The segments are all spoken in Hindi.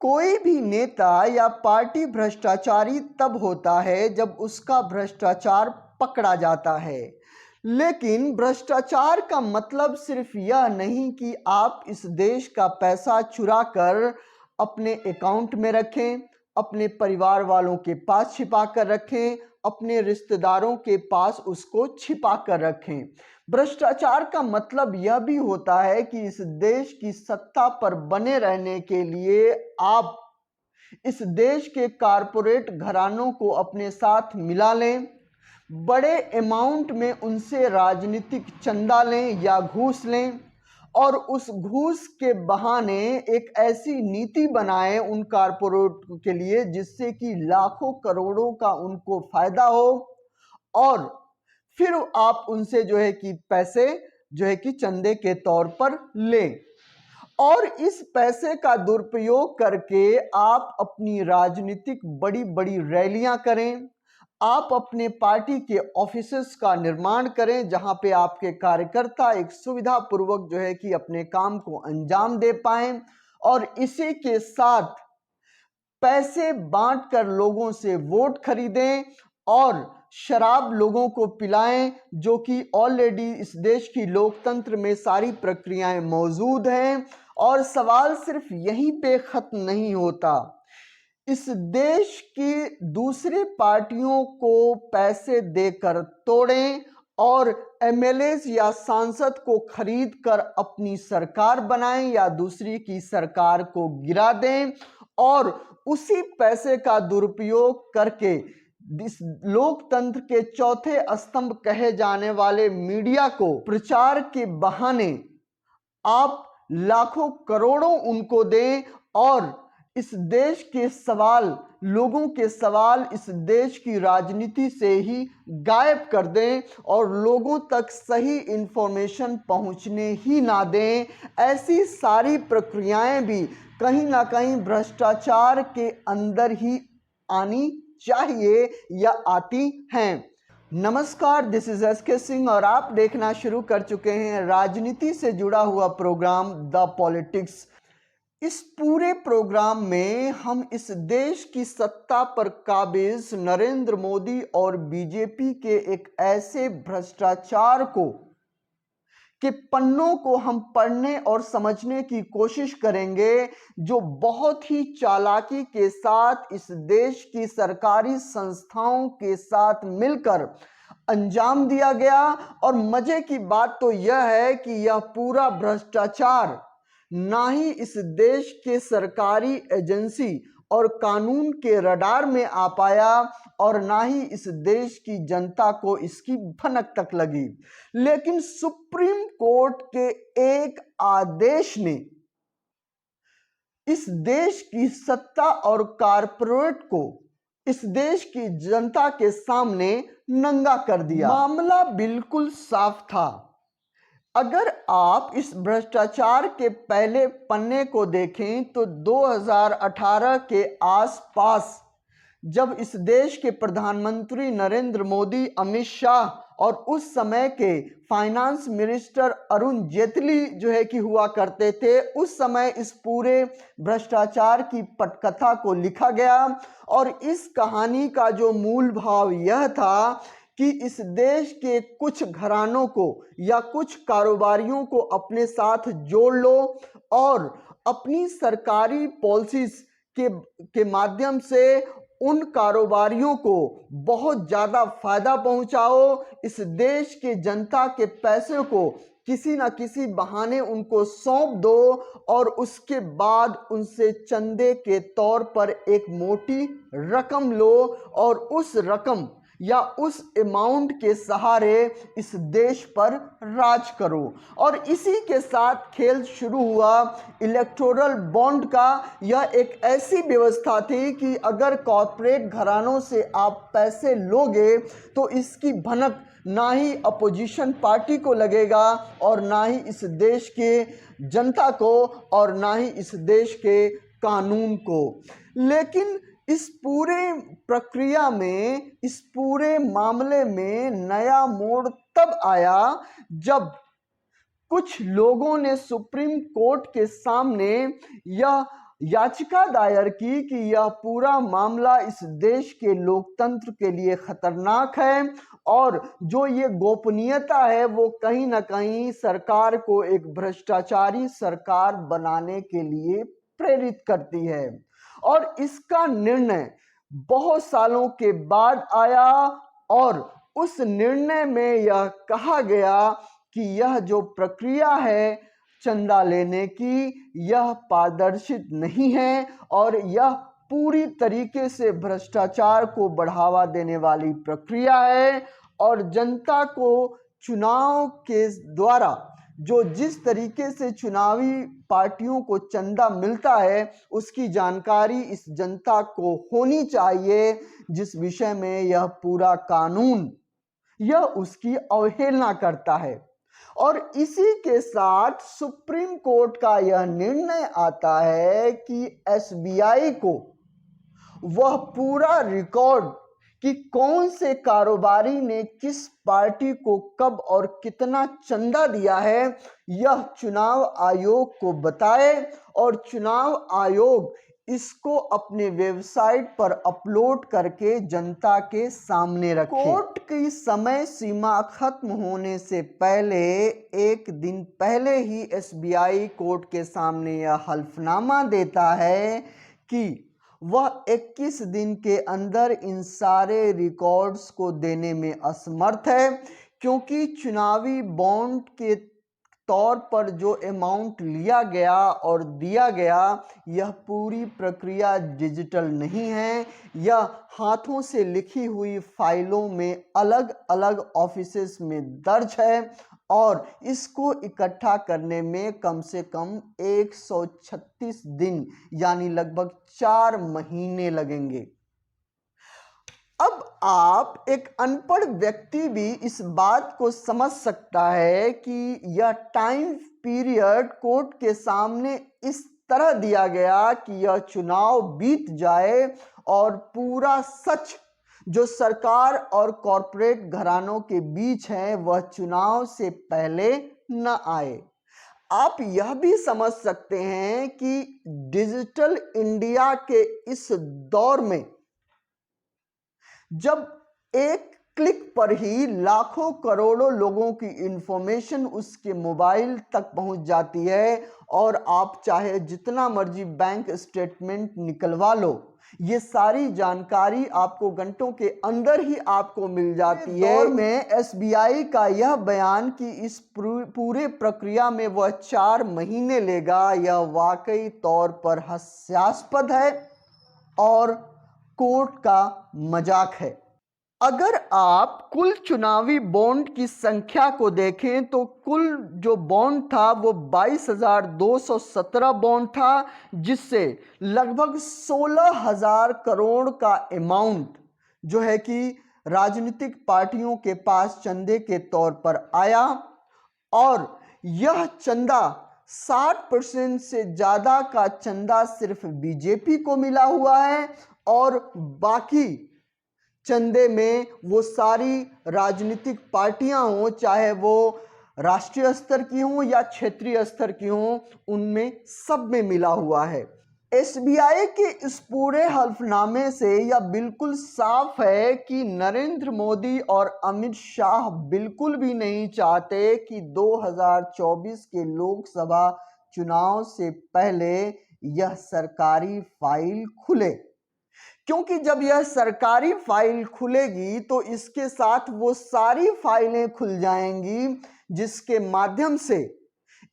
कोई भी नेता या पार्टी भ्रष्टाचारी तब होता है जब उसका भ्रष्टाचार पकड़ा जाता है। लेकिन भ्रष्टाचार का मतलब सिर्फ यह नहीं कि आप इस देश का पैसा चुरा कर अपने अकाउंट में रखें, अपने परिवार वालों के पास छिपा कर रखें, अपने रिश्तेदारों के पास उसको छिपा कर रखें। भ्रष्टाचार का मतलब यह भी होता है कि इस देश की सत्ता पर बने रहने के लिए आप इस देश के कारपोरेट घरानों को अपने साथ मिला लें, बड़े अमाउंट में उनसे राजनीतिक चंदा लें या घूस लें और उस घूस के बहाने एक ऐसी नीति बनाएं उन कारपोरेट के लिए जिससे कि लाखों करोड़ों का उनको फायदा हो और फिर आप उनसे जो है कि पैसे जो है कि चंदे के तौर पर लें और इस पैसे का दुरुपयोग करके आप अपनी राजनीतिक बड़ी बड़ी रैलियां करें, आप अपने पार्टी के ऑफिसेस का निर्माण करें जहां पे आपके कार्यकर्ता एक सुविधा पूर्वक जो है कि अपने काम को अंजाम दे पाएं और इसी के साथ पैसे बांटकर लोगों से वोट खरीदें और शराब लोगों को पिलाएं, जो कि ऑलरेडी इस देश की लोकतंत्र में सारी प्रक्रियाएं मौजूद हैं। और सवाल सिर्फ यहीं पे खत्म नहीं होता, इस देश की दूसरी पार्टियों को पैसे देकर तोड़ें और एमएलएस या सांसद को खरीद कर अपनी सरकार बनाएं या दूसरी की सरकार को गिरा दें और उसी पैसे का दुरुपयोग करके इस लोकतंत्र के चौथे स्तंभ कहे जाने वाले मीडिया को प्रचार के बहाने आप लाखों करोड़ों उनको दें और इस देश के सवाल, लोगों के सवाल इस देश की राजनीति से ही गायब कर दें और लोगों तक सही इंफॉर्मेशन पहुंचने ही ना दें। ऐसी सारी प्रक्रियाएं भी कहीं ना कहीं भ्रष्टाचार के अंदर ही आनी चाहिए या आती हैं। नमस्कार, दिस इज एसके सिंह और आप देखना शुरू कर चुके हैं राजनीति से जुड़ा हुआ प्रोग्राम द पॉलिटिक्स। इस पूरे प्रोग्राम में हम इस देश की सत्ता पर काबिज नरेंद्र मोदी और बीजेपी के एक ऐसे भ्रष्टाचार के पन्नों को हम पढ़ने और समझने की कोशिश करेंगे जो बहुत ही चालाकी के साथ इस देश की सरकारी संस्थाओं के साथ मिलकर अंजाम दिया गया। और मजे की बात तो यह है कि यह पूरा भ्रष्टाचार ना ही इस देश के सरकारी एजेंसी और कानून के रडार में आ पाया और ना ही इस देश की जनता को इसकी भनक तक लगी। लेकिन सुप्रीम कोर्ट के एक आदेश ने इस देश की सत्ता और कारपोरेट को इस देश की जनता के सामने नंगा कर दिया। मामला बिल्कुल साफ था। अगर आप इस भ्रष्टाचार के पहले पन्ने को देखें तो 2018 के आसपास जब इस देश के प्रधानमंत्री नरेंद्र मोदी, अमित शाह और उस समय के फाइनेंस मिनिस्टर अरुण जेटली जो है कि हुआ करते थे, उस समय इस पूरे भ्रष्टाचार की पटकथा को लिखा गया। और इस कहानी का जो मूल भाव यह था कि इस देश के कुछ घरानों को या कुछ कारोबारियों को अपने साथ जोड़ लो और अपनी सरकारी पॉलिसीज के माध्यम से उन कारोबारियों को बहुत ज़्यादा फायदा पहुंचाओ, इस देश के जनता के पैसे को किसी ना किसी बहाने उनको सौंप दो और उसके बाद उनसे चंदे के तौर पर एक मोटी रकम लो और उस रकम या उस अमाउंट के सहारे इस देश पर राज करो। और इसी के साथ खेल शुरू हुआ इलेक्टोरल बॉन्ड का। यह एक ऐसी व्यवस्था थी कि अगर कॉर्पोरेट घरानों से आप पैसे लोगे तो इसकी भनक ना ही अपोजिशन पार्टी को लगेगा और ना ही इस देश के जनता को और ना ही इस देश के कानून को। लेकिन इस पूरे प्रक्रिया में, इस पूरे मामले में नया मोड़ तब आया जब कुछ लोगों ने सुप्रीम कोर्ट के सामने यह याचिका दायर की कि यह पूरा मामला इस देश के लोकतंत्र के लिए खतरनाक है और जो ये गोपनीयता है वो कहीं ना कहीं सरकार को एक भ्रष्टाचारी सरकार बनाने के लिए प्रेरित करती है। और इसका निर्णय बहुत सालों के बाद आया और उस निर्णय में यह कहा गया कि यह जो प्रक्रिया है चंदा लेने की, यह पारदर्शित नहीं है और यह पूरी तरीके से भ्रष्टाचार को बढ़ावा देने वाली प्रक्रिया है। और जनता को चुनाव के द्वारा जो जिस तरीके से चुनावी पार्टियों को चंदा मिलता है उसकी जानकारी इस जनता को होनी चाहिए, जिस विषय में यह पूरा कानून यह उसकी अवहेलना करता है। और इसी के साथ सुप्रीम कोर्ट का यह निर्णय आता है कि एसबीआई को वह पूरा रिकॉर्ड कि कौन से कारोबारी ने किस पार्टी को कब और कितना चंदा दिया है यह चुनाव आयोग को बताए और चुनाव आयोग इसको अपने वेबसाइट पर अपलोड करके जनता के सामने रखे। कोर्ट की समय सीमा खत्म होने से पहले एक दिन पहले ही एसबीआई कोर्ट के सामने यह हल्फनामा देता है कि वह 21 दिन के अंदर इन सारे रिकॉर्ड्स को देने में असमर्थ है, क्योंकि चुनावी बॉन्ड के तौर पर जो अमाउंट लिया गया और दिया गया यह पूरी प्रक्रिया डिजिटल नहीं है। यह हाथों से लिखी हुई फाइलों में अलग अलग ऑफिसेस में दर्ज है और इसको इकट्ठा करने में कम से कम 136 दिन यानी लगभग 4 महीने लगेंगे। अब आप एक अनपढ़ व्यक्ति भी इस बात को समझ सकता है कि यह टाइम पीरियड कोर्ट के सामने इस तरह दिया गया कि यह चुनाव बीत जाए और पूरा सच जो सरकार और कॉरपोरेट घरानों के बीच है वह चुनाव से पहले न आए। आप यह भी समझ सकते हैं कि डिजिटल इंडिया के इस दौर में जब एक क्लिक पर ही लाखों करोड़ों लोगों की इंफॉर्मेशन उसके मोबाइल तक पहुंच जाती है और आप चाहे जितना मर्जी बैंक स्टेटमेंट निकलवा लो, ये सारी जानकारी आपको घंटों के अंदर ही आपको मिल जाती है। दौर में एसबीआई का यह बयान कि इस पूरे प्रक्रिया में वह 4 महीने लेगा, यह वाकई तौर पर हास्यास्पद है और कोर्ट का मजाक है। अगर आप कुल चुनावी बॉन्ड की संख्या को देखें तो कुल जो बॉन्ड था वो 22,217 बॉन्ड था, जिससे लगभग 16,000 करोड़ का अमाउंट जो है कि राजनीतिक पार्टियों के पास चंदे के तौर पर आया और यह चंदा 60% से ज़्यादा का चंदा सिर्फ बीजेपी को मिला हुआ है और बाकी चंदे में वो सारी राजनीतिक पार्टियां हों, चाहे वो राष्ट्रीय स्तर की हों या क्षेत्रीय स्तर की हों, उनमें सब में मिला हुआ है। एसबीआई के इस पूरे हल्फनामे से यह बिल्कुल साफ है कि नरेंद्र मोदी और अमित शाह बिल्कुल भी नहीं चाहते कि 2024 के लोकसभा चुनाव से पहले यह सरकारी फाइल खुले, क्योंकि जब यह सरकारी फाइल खुलेगी तो इसके साथ वो सारी फाइलें खुल जाएंगी जिसके माध्यम से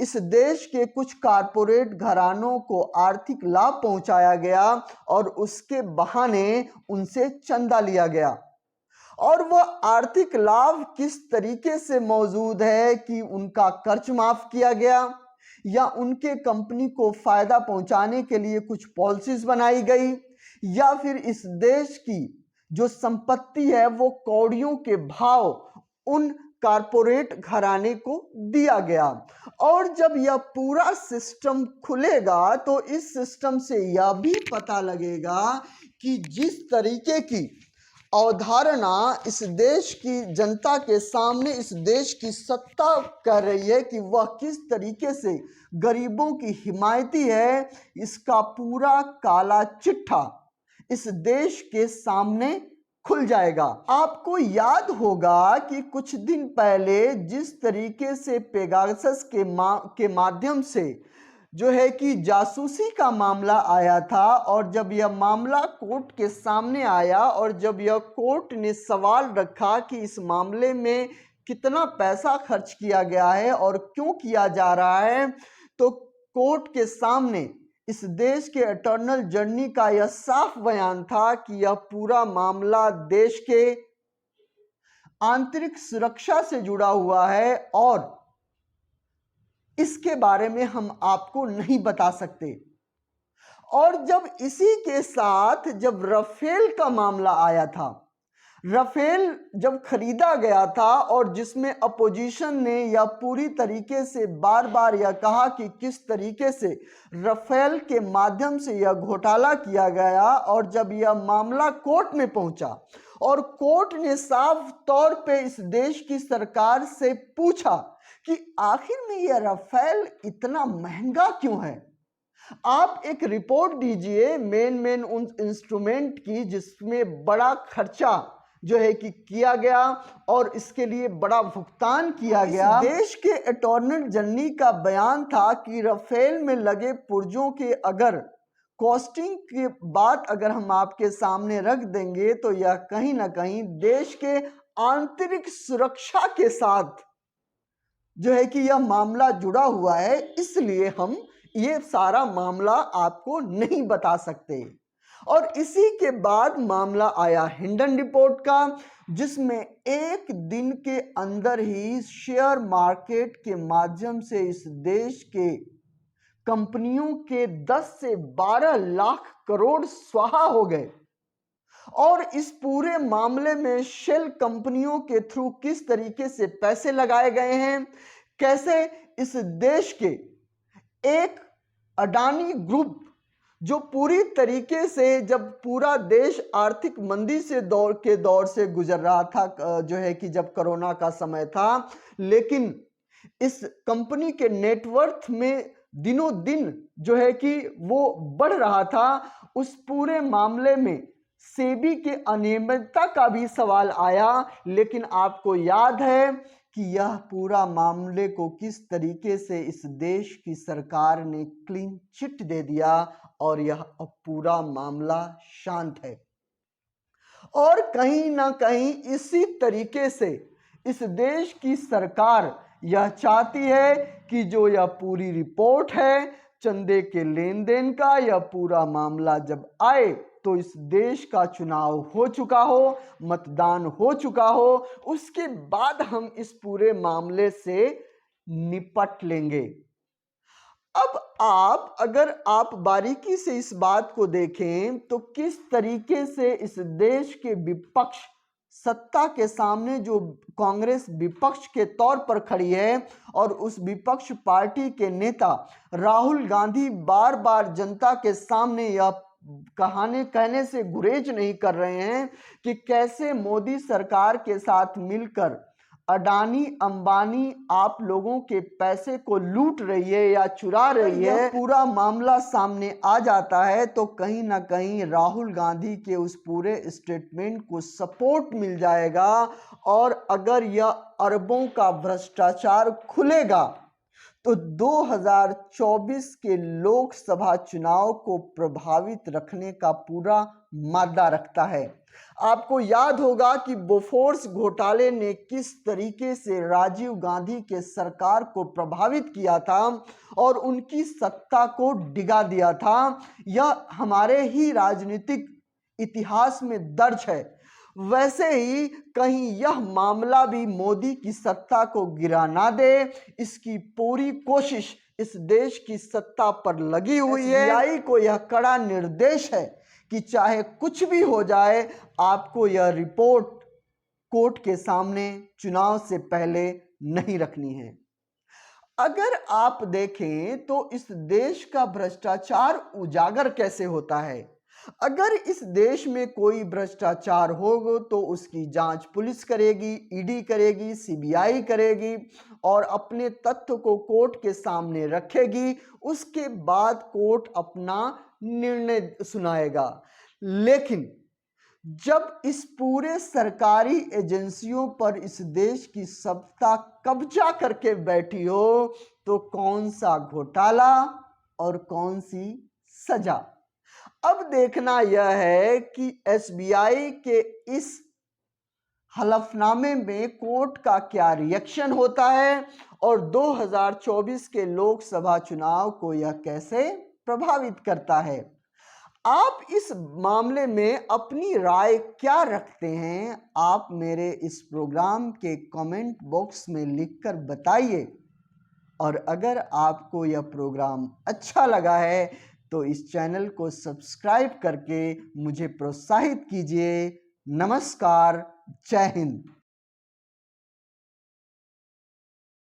इस देश के कुछ कारपोरेट घरानों को आर्थिक लाभ पहुंचाया गया और उसके बहाने उनसे चंदा लिया गया। और वह आर्थिक लाभ किस तरीके से मौजूद है कि उनका कर्ज माफ किया गया या उनके कंपनी को फायदा पहुंचाने के लिए कुछ पॉलिसीज बनाई गई या फिर इस देश की जो संपत्ति है वो कौड़ियों के भाव उन कारपोरेट घराने को दिया गया। और जब यह पूरा सिस्टम खुलेगा तो इस सिस्टम से यह भी पता लगेगा कि जिस तरीके की अवधारणा इस देश की जनता के सामने इस देश की सत्ता कह रही है कि वह किस तरीके से गरीबों की हिमायती है। इसका पूरा काला चिट्ठा इस देश के सामने खुल जाएगा। आपको याद होगा कि कुछ दिन पहले जिस तरीके से पेगासस के माध्यम से जो है कि जासूसी का मामला आया था, और जब यह मामला कोर्ट के सामने आया और जब यह कोर्ट ने सवाल रखा कि इस मामले में कितना पैसा खर्च किया गया है और क्यों किया जा रहा है, तो कोर्ट के सामने इस देश के अटॉर्नी जनरल का यह साफ बयान था कि यह पूरा मामला देश के आंतरिक सुरक्षा से जुड़ा हुआ है और इसके बारे में हम आपको नहीं बता सकते। और जब इसी के साथ जब राफेल का मामला आया था, राफेल जब खरीदा गया था और जिसमें अपोजिशन ने यह पूरी तरीके से बार बार यह कहा कि किस तरीके से राफेल के माध्यम से यह घोटाला किया गया, और जब यह मामला कोर्ट में पहुंचा और कोर्ट ने साफ तौर पे इस देश की सरकार से पूछा कि आखिर में यह राफेल इतना महंगा क्यों है। आप एक रिपोर्ट दीजिए मेन उन इंस्ट्रूमेंट की जिसमें बड़ा खर्चा जो है कि किया गया और इसके लिए बड़ा भुगतान किया गया। देश के अटॉर्नी जनरल का बयान था कि राफेल में लगे पुर्जों के अगर कॉस्टिंग की बात अगर हम आपके सामने रख देंगे तो यह कहीं ना कहीं देश के आंतरिक सुरक्षा के साथ जो है कि यह मामला जुड़ा हुआ है, इसलिए हम ये सारा मामला आपको नहीं बता सकते। और इसी के बाद मामला आया हिंडन रिपोर्ट का, जिसमें एक दिन के अंदर ही शेयर मार्केट के माध्यम से इस देश के कंपनियों के 10 से 12 लाख करोड़ स्वाहा हो गए। और इस पूरे मामले में शेल कंपनियों के थ्रू किस तरीके से पैसे लगाए गए हैं, कैसे इस देश के एक अडानी ग्रुप जो पूरी तरीके से जब पूरा देश आर्थिक मंदी से दौर से गुजर रहा था, जो है कि जब कोरोना का समय था, लेकिन इस कंपनी के नेटवर्थ में दिनों दिन जो है कि वो बढ़ रहा था। उस पूरे मामले में सेबी के अनियमितता का भी सवाल आया, लेकिन आपको याद है कि यह पूरा मामले को किस तरीके से इस देश की सरकार ने क्लीन चिट दे दिया और यह अब पूरा मामला शांत है। और कहीं ना कहीं इसी तरीके से इस देश की सरकार यह चाहती है कि जो यह पूरी रिपोर्ट है चंदे के लेन देन का, यह पूरा मामला जब आए तो इस देश का चुनाव हो चुका हो, मतदान हो चुका हो, उसके बाद हम इस पूरे मामले से निपट लेंगे। अब अगर आप बारीकी से इस बात को देखें तो किस तरीके से इस देश के विपक्ष सत्ता के सामने जो कांग्रेस विपक्ष के तौर पर खड़ी है और उस विपक्ष पार्टी के नेता राहुल गांधी बार बार जनता के सामने यह कहने से गुरेज नहीं कर रहे हैं कि कैसे मोदी सरकार के साथ मिलकर अडानी अंबानी आप लोगों के पैसे को लूट रही है या चुरा रही है। पूरा मामला सामने आ जाता है तो कहीं ना कहीं राहुल गांधी के उस पूरे स्टेटमेंट को सपोर्ट मिल जाएगा, और अगर यह अरबों का भ्रष्टाचार खुलेगा तो 2024 के लोकसभा चुनाव को प्रभावित रखने का पूरा मादा रखता है। आपको याद होगा कि बोफोर्स घोटाले ने किस तरीके से राजीव गांधी के सरकार को प्रभावित किया था और उनकी सत्ता को डिगा दिया था। यह हमारे ही राजनीतिक इतिहास में दर्ज है। वैसे ही कहीं यह मामला भी मोदी की सत्ता को गिरा ना दे, इसकी पूरी कोशिश इस देश की सत्ता पर लगी हुई है। एसबीआई को यह कड़ा निर्देश है कि चाहे कुछ भी हो जाए, आपको यह रिपोर्ट कोर्ट के सामने चुनाव से पहले नहीं रखनी है। अगर आप देखें तो इस देश का भ्रष्टाचार उजागर कैसे होता है। अगर इस देश में कोई भ्रष्टाचार होगा तो उसकी जांच पुलिस करेगी, ईडी करेगी, सीबीआई करेगी और अपने तथ्य को कोर्ट के सामने रखेगी। उसके बाद कोर्ट अपना निर्णय सुनाएगा। लेकिन जब इस पूरे सरकारी एजेंसियों पर इस देश की सत्ता कब्जा करके बैठी हो तो कौन सा घोटाला और कौन सी सजा। अब देखना यह है कि एसबीआई के इस हलफनामे में कोर्ट का क्या रिएक्शन होता है और 2024 के लोकसभा चुनाव को यह कैसे प्रभावित करता है। आप इस मामले में अपनी राय क्या रखते हैं, आप मेरे इस प्रोग्राम के कमेंट बॉक्स में लिखकर बताइए। और अगर आपको यह प्रोग्राम अच्छा लगा है तो इस चैनल को सब्सक्राइब करके मुझे प्रोत्साहित कीजिए। नमस्कार, जय हिंद।